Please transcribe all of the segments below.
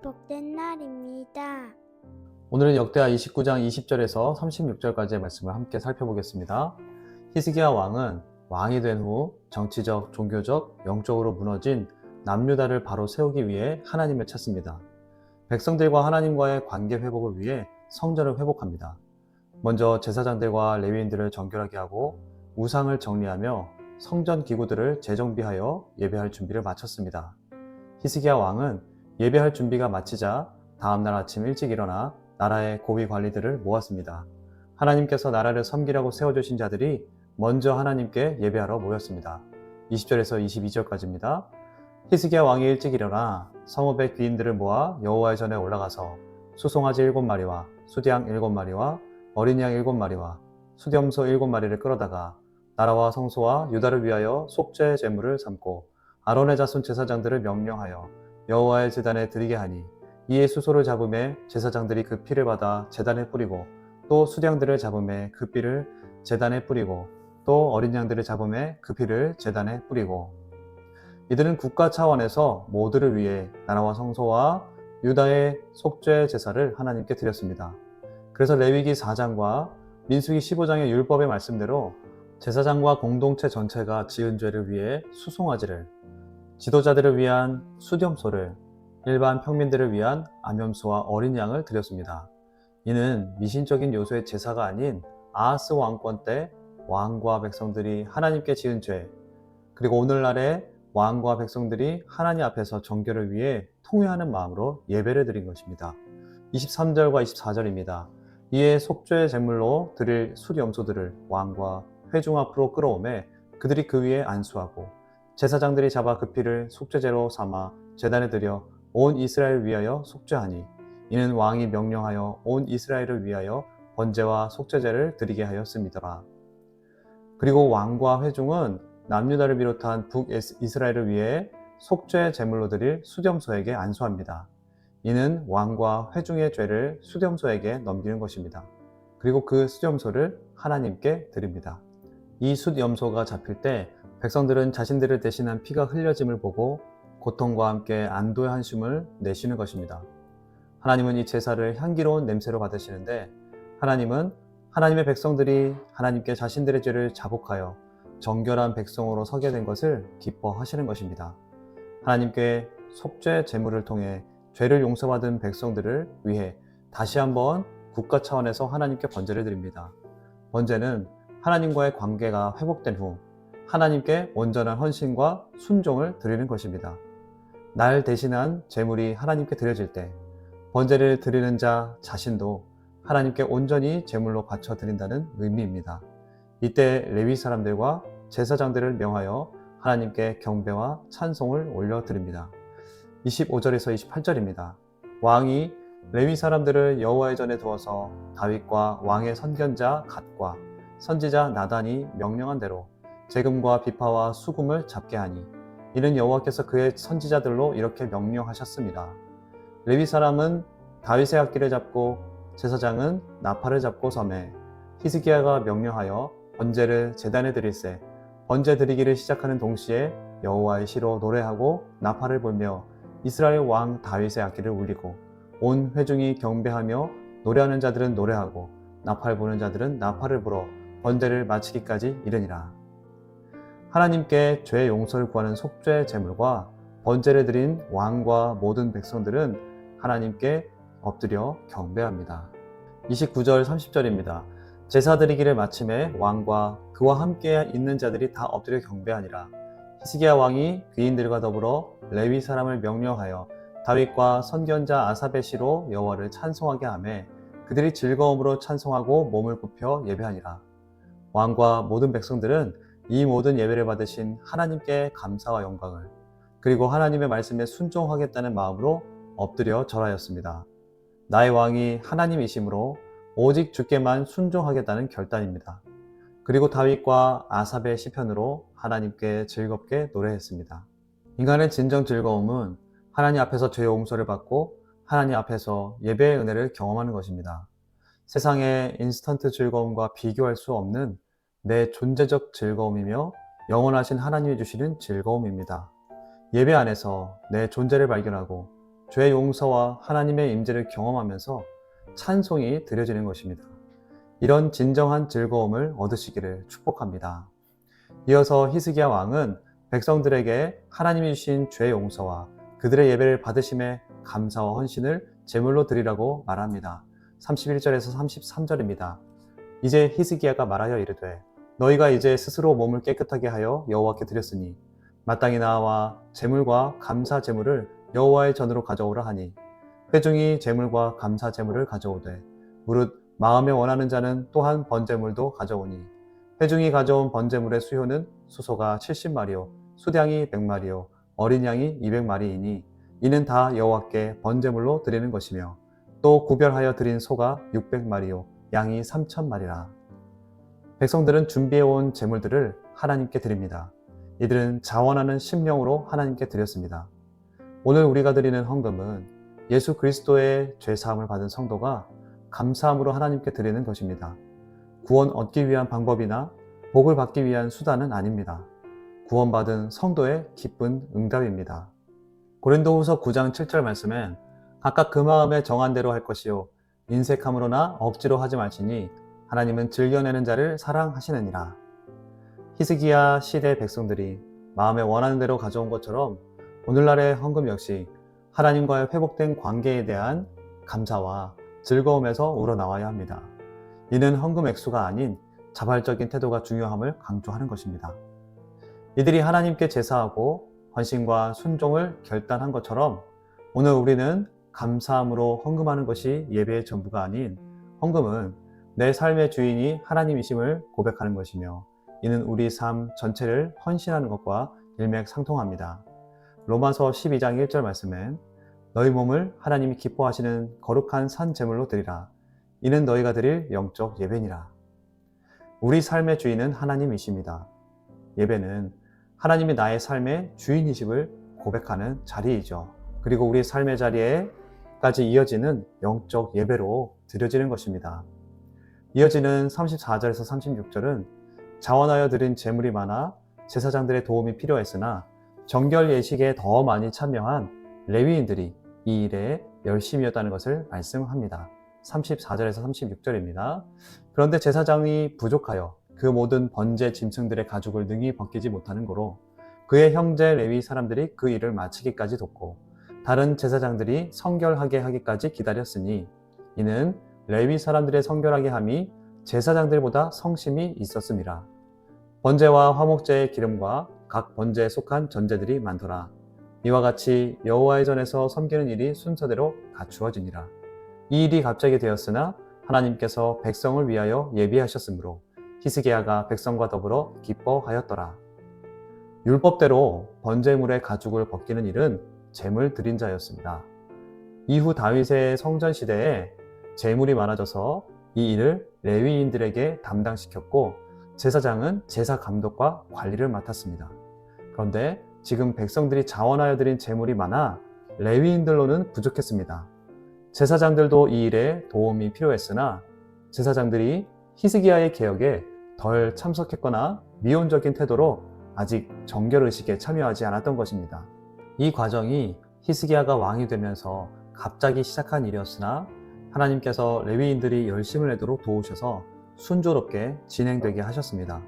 복된 날입니다. 오늘은 역대하 29장 20절에서 36절까지의 말씀을 함께 살펴보겠습니다. 히스기야 왕은 왕이 된 후 정치적, 종교적, 영적으로 무너진 남유다를 바로 세우기 위해 하나님을 찾습니다. 백성들과 하나님과의 관계 회복을 위해 성전을 회복합니다. 먼저 제사장들과 레위인들을 정결하게 하고 우상을 정리하며 성전 기구들을 재정비하여 예배할 준비를 마쳤습니다. 히스기야 왕은 예배할 준비가 마치자 다음날 아침 일찍 일어나 나라의 고위 관리들을 모았습니다. 하나님께서 나라를 섬기라고 세워주신 자들이 먼저 하나님께 예배하러 모였습니다. 20절에서 22절까지입니다. 히스기야 왕이 일찍 일어나 성읍의 귀인들을 모아 여호와의 전에 올라가서 수송아지 7마리와 수디양 7마리와 어린 양 7마리와 수렴소 7마리를 끌어다가 나라와 성소와 유다를 위하여 속죄 제물을 삼고 아론의 자손 제사장들을 명령하여 여호와의 제단에 드리게 하니 이에 수소를 잡음에 제사장들이 그 피를 받아 제단에 뿌리고 또 수량들을 잡음에 그 피를 제단에 뿌리고 또 어린 양들을 잡음에 그 피를 제단에 뿌리고 이들은 국가 차원에서 모두를 위해 나라와 성소와 유다의 속죄 제사를 하나님께 드렸습니다. 그래서 레위기 4장과 민수기 15장의 율법의 말씀대로 제사장과 공동체 전체가 지은 죄를 위해 수송아지를, 지도자들을 위한 수렴소를, 일반 평민들을 위한 암염소와 어린 양을 드렸습니다. 이는 미신적인 요소의 제사가 아닌 아하스 왕권 때 왕과 백성들이 하나님께 지은 죄, 그리고 오늘날의 왕과 백성들이 하나님 앞에서 정결을 위해 통회하는 마음으로 예배를 드린 것입니다. 23절과 24절입니다. 이에 속죄 제물로 드릴 수염소들을 왕과 회중 앞으로 끌어오매 그들이 그 위에 안수하고 제사장들이 잡아 그 피를 속죄제로 삼아 제단에 드려 온 이스라엘을 위하여 속죄하니 이는 왕이 명령하여 온 이스라엘을 위하여 번제와 속죄제를 드리게 하였음이더라. 그리고 왕과 회중은 남유다를 비롯한 북이스라엘을 위해 속죄 제물로 드릴 수렴소에게 안수합니다. 이는 왕과 회중의 죄를 수렴소에게 넘기는 것입니다. 그리고 그 수렴소를 하나님께 드립니다. 이 숫염소가 잡힐 때 백성들은 자신들을 대신한 피가 흘려짐을 보고 고통과 함께 안도의 한숨을 내쉬는 것입니다. 하나님은 이 제사를 향기로운 냄새로 받으시는데 하나님은 하나님의 백성들이 하나님께 자신들의 죄를 자복하여 정결한 백성으로 서게 된 것을 기뻐하시는 것입니다. 하나님께 속죄 제물을 통해 죄를 용서받은 백성들을 위해 다시 한번 국가 차원에서 하나님께 번제를 드립니다. 번제는 하나님과의 관계가 회복된 후 하나님께 온전한 헌신과 순종을 드리는 것입니다. 날 대신한 제물이 하나님께 드려질 때 번제를 드리는 자 자신도 하나님께 온전히 제물로 바쳐 드린다는 의미입니다. 이때 레위 사람들과 제사장들을 명하여 하나님께 경배와 찬송을 올려드립니다. 25절에서 28절입니다. 왕이 레위 사람들을 여호와의 전에 두어서 다윗과 왕의 선견자 갓과 선지자 나단이 명령한 대로 재금과 비파와 수금을 잡게 하니 이는 여호와께서 그의 선지자들로 이렇게 명령하셨습니다. 레위 사람은 다윗의 악기를 잡고 제사장은 나팔을 잡고 섬에 히스기야가 명령하여 번제를 제단에 드릴세 번제 드리기를 시작하는 동시에 여호와의 시로 노래하고 나팔을 불며 이스라엘 왕 다윗의 악기를 울리고 온 회중이 경배하며 노래하는 자들은 노래하고 나팔 부는 자들은 나팔을 불어 번제를 마치기까지 이르니라. 하나님께 죄 용서를 구하는 속죄 제물과 번제를 드린 왕과 모든 백성들은 하나님께 엎드려 경배합니다. 29절 30절입니다. 제사 드리기를 마침에 왕과 그와 함께 있는 자들이 다 엎드려 경배하니라. 히스기야 왕이 귀인들과 더불어 레위 사람을 명령하여 다윗과 선견자 아삽의 시로 여호와를 찬송하게 하매 그들이 즐거움으로 찬송하고 몸을 굽혀 예배하니라. 왕과 모든 백성들은 이 모든 예배를 받으신 하나님께 감사와 영광을 그리고 하나님의 말씀에 순종하겠다는 마음으로 엎드려 절하였습니다. 나의 왕이 하나님이시므로 오직 주께만 순종하겠다는 결단입니다. 그리고 다윗과 아삽의 시편으로 하나님께 즐겁게 노래했습니다. 인간의 진정 즐거움은 하나님 앞에서 죄 용서를 받고 하나님 앞에서 예배의 은혜를 경험하는 것입니다. 세상의 인스턴트 즐거움과 비교할 수 없는 내 존재적 즐거움이며 영원하신 하나님이 주시는 즐거움입니다. 예배 안에서 내 존재를 발견하고 죄 용서와 하나님의 임재를 경험하면서 찬송이 드려지는 것입니다. 이런 진정한 즐거움을 얻으시기를 축복합니다. 이어서 히스기야 왕은 백성들에게 하나님이 주신 죄 용서와 그들의 예배를 받으심에 감사와 헌신을 제물로 드리라고 말합니다. 31절에서 33절입니다. 이제 히스기야가 말하여 이르되 너희가 이제 스스로 몸을 깨끗하게 하여 여호와께 드렸으니 마땅히 나와 제물과 감사 제물을 여호와의 전으로 가져오라 하니 회중이 제물과 감사 제물을 가져오되 무릇 마음에 원하는 자는 또한 번제물도 가져오니 회중이 가져온 번제물의 수효는 수소가 70마리요 수량이 100마리요 어린 양이 200마리이니 이는 다 여호와께 번제물로 드리는 것이며 또 구별하여 드린 소가 600마리요 양이 3,000마리라. 백성들은 준비해온 제물들을 하나님께 드립니다. 이들은 자원하는 심령으로 하나님께 드렸습니다. 오늘 우리가 드리는 헌금은 예수 그리스도의 죄사함을 받은 성도가 감사함으로 하나님께 드리는 것입니다. 구원 얻기 위한 방법이나 복을 받기 위한 수단은 아닙니다. 구원받은 성도의 기쁜 응답입니다. 고린도후서 9장 7절 말씀엔 각각 그 마음에 정한 대로 할 것이요 인색함으로나 억지로 하지 말지니 하나님은 즐겨내는 자를 사랑하시느니라. 히스기야 시대 백성들이 마음에 원하는 대로 가져온 것처럼 오늘날의 헌금 역시 하나님과의 회복된 관계에 대한 감사와 즐거움에서 우러나와야 합니다. 이는 헌금 액수가 아닌 자발적인 태도가 중요함을 강조하는 것입니다. 이들이 하나님께 제사하고 헌신과 순종을 결단한 것처럼 오늘 우리는 감사함으로 헌금하는 것이 예배의 전부가 아닌 헌금은 내 삶의 주인이 하나님이심을 고백하는 것이며 이는 우리 삶 전체를 헌신하는 것과 일맥상통합니다. 로마서 12장 1절 말씀엔 너희 몸을 하나님이 기뻐하시는 거룩한 산 제물로 드리라. 이는 너희가 드릴 영적 예배니라. 우리 삶의 주인은 하나님이십니다. 예배는 하나님이 나의 삶의 주인이심을 고백하는 자리이죠. 그리고 우리 삶의 자리에까지 이어지는 영적 예배로 드려지는 것입니다. 이어지는 34절에서 36절은 자원하여 드린 제물이 많아 제사장들의 도움이 필요했으나 정결 예식에 더 많이 참여한 레위인들이 이 일에 열심이었다는 것을 말씀합니다. 34절에서 36절입니다. 그런데 제사장이 부족하여 그 모든 번제 짐승들의 가죽을 능히 벗기지 못하는 고로 그의 형제 레위 사람들이 그 일을 마치기까지 돕고 다른 제사장들이 성결하게 하기까지 기다렸으니 이는 레위 사람들의 성결하게 함이 제사장들보다 성심이 있었음이라. 번제와 화목제의 기름과 각 번제에 속한 전제들이 많더라. 이와 같이 여호와의 전에서 섬기는 일이 순서대로 갖추어지니라. 이 일이 갑자기 되었으나 하나님께서 백성을 위하여 예비하셨으므로 히스기야가 백성과 더불어 기뻐하였더라. 율법대로 번제물의 가죽을 벗기는 일은 제물 드린 자였습니다. 이후 다윗의 성전 시대에 제물이 많아져서 이 일을 레위인들에게 담당시켰고 제사장은 제사 감독과 관리를 맡았습니다. 그런데 지금 백성들이 자원하여 드린 제물이 많아 레위인들로는 부족했습니다. 제사장들도 이 일에 도움이 필요했으나 제사장들이 히스기야의 개혁에 덜 참석했거나 미온적인 태도로 아직 정결의식에 참여하지 않았던 것입니다. 이 과정이 히스기야가 왕이 되면서 갑자기 시작한 일이었으나 하나님께서 레위인들이 열심을 내도록 도우셔서 순조롭게 진행되게 하셨습니다.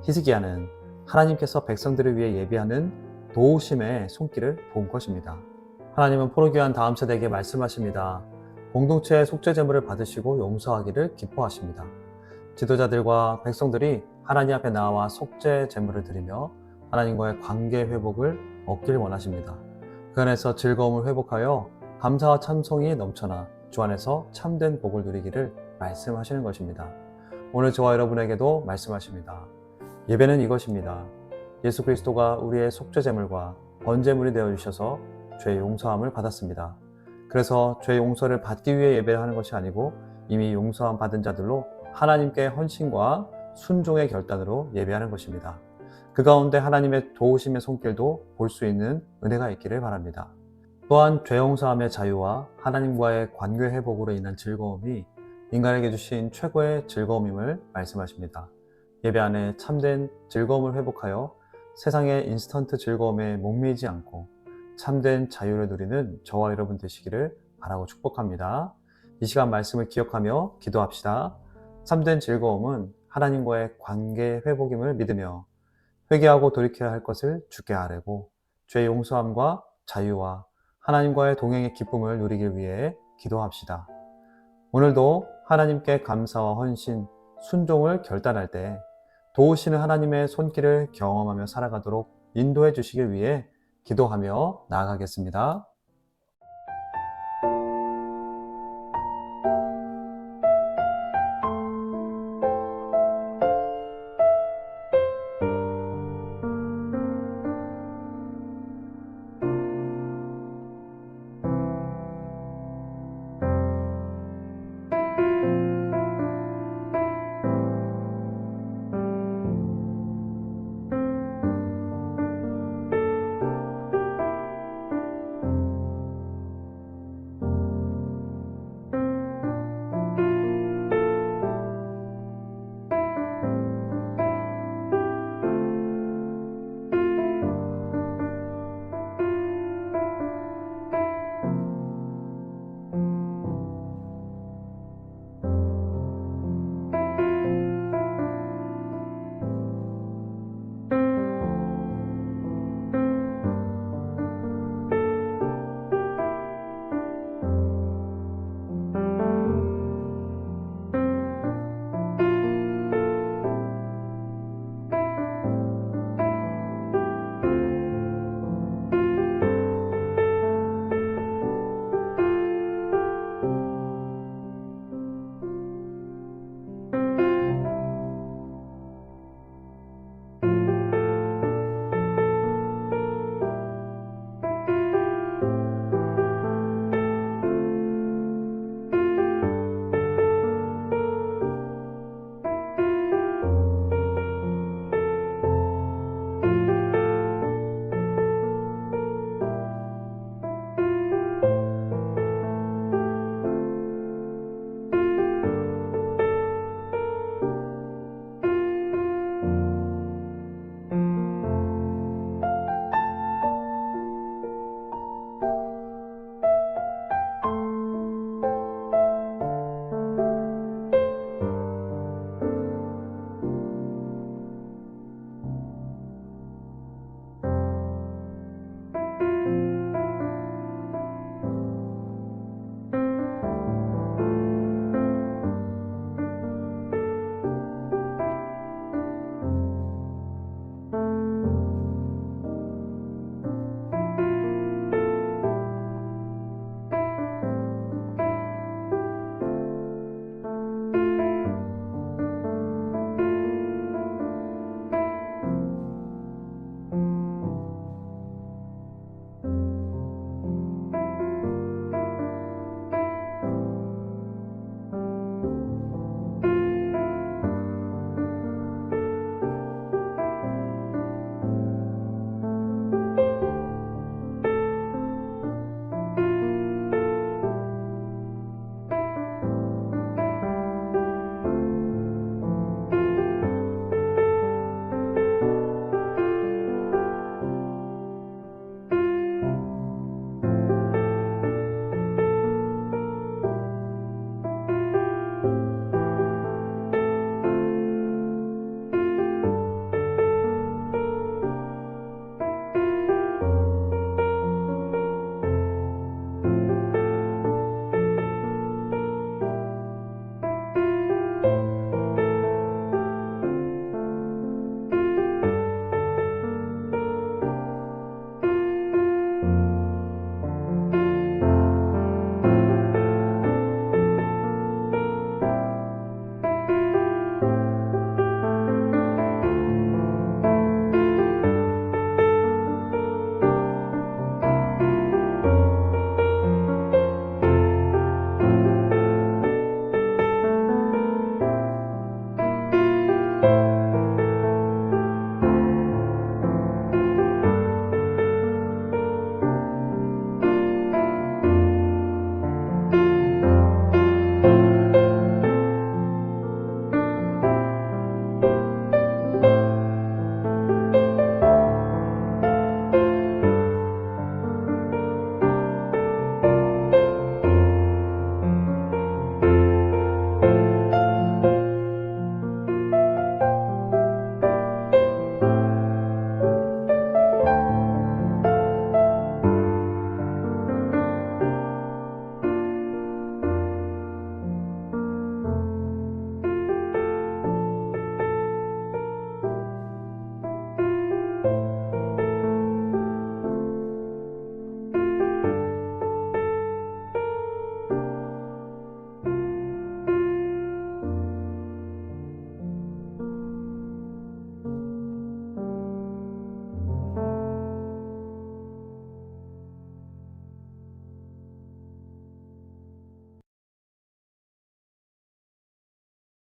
히스기야는 하나님께서 백성들을 위해 예비하는 도우심의 손길을 본 것입니다. 하나님은 포로기한 다음 세대에게 말씀하십니다. 공동체의 속죄 제물을 받으시고 용서하기를 기뻐하십니다. 지도자들과 백성들이 하나님 앞에 나와 속죄 제물을 드리며 하나님과의 관계 회복을 얻길 원하십니다. 그 안에서 즐거움을 회복하여 감사와 찬송이 넘쳐나 주 안에서 참된 복을 누리기를 말씀하시는 것입니다. 오늘 저와 여러분에게도 말씀하십니다. 예배는 이것입니다. 예수 그리스도가 우리의 속죄 제물과 번제물이 되어 주셔서 죄 용서함을 받았습니다. 그래서 죄 용서를 받기 위해 예배를 하는 것이 아니고 이미 용서함 받은 자들로 하나님께 헌신과 순종의 결단으로 예배하는 것입니다. 그 가운데 하나님의 도우심의 손길도 볼 수 있는 은혜가 있기를 바랍니다. 또한 죄 용서함의 자유와 하나님과의 관계 회복으로 인한 즐거움이 인간에게 주신 최고의 즐거움임을 말씀하십니다. 예배 안에 참된 즐거움을 회복하여 세상의 인스턴트 즐거움에 목매이지 않고 참된 자유를 누리는 저와 여러분 되시기를 바라고 축복합니다. 이 시간 말씀을 기억하며 기도합시다. 참된 즐거움은 하나님과의 관계 회복임을 믿으며 회개하고 돌이켜야 할 것을 주께 아뢰고 죄 용서함과 자유와 하나님과의 동행의 기쁨을 누리길 위해 기도합시다. 오늘도 하나님께 감사와 헌신, 순종을 결단할 때 도우시는 하나님의 손길을 경험하며 살아가도록 인도해 주시길 위해 기도하며 나아가겠습니다.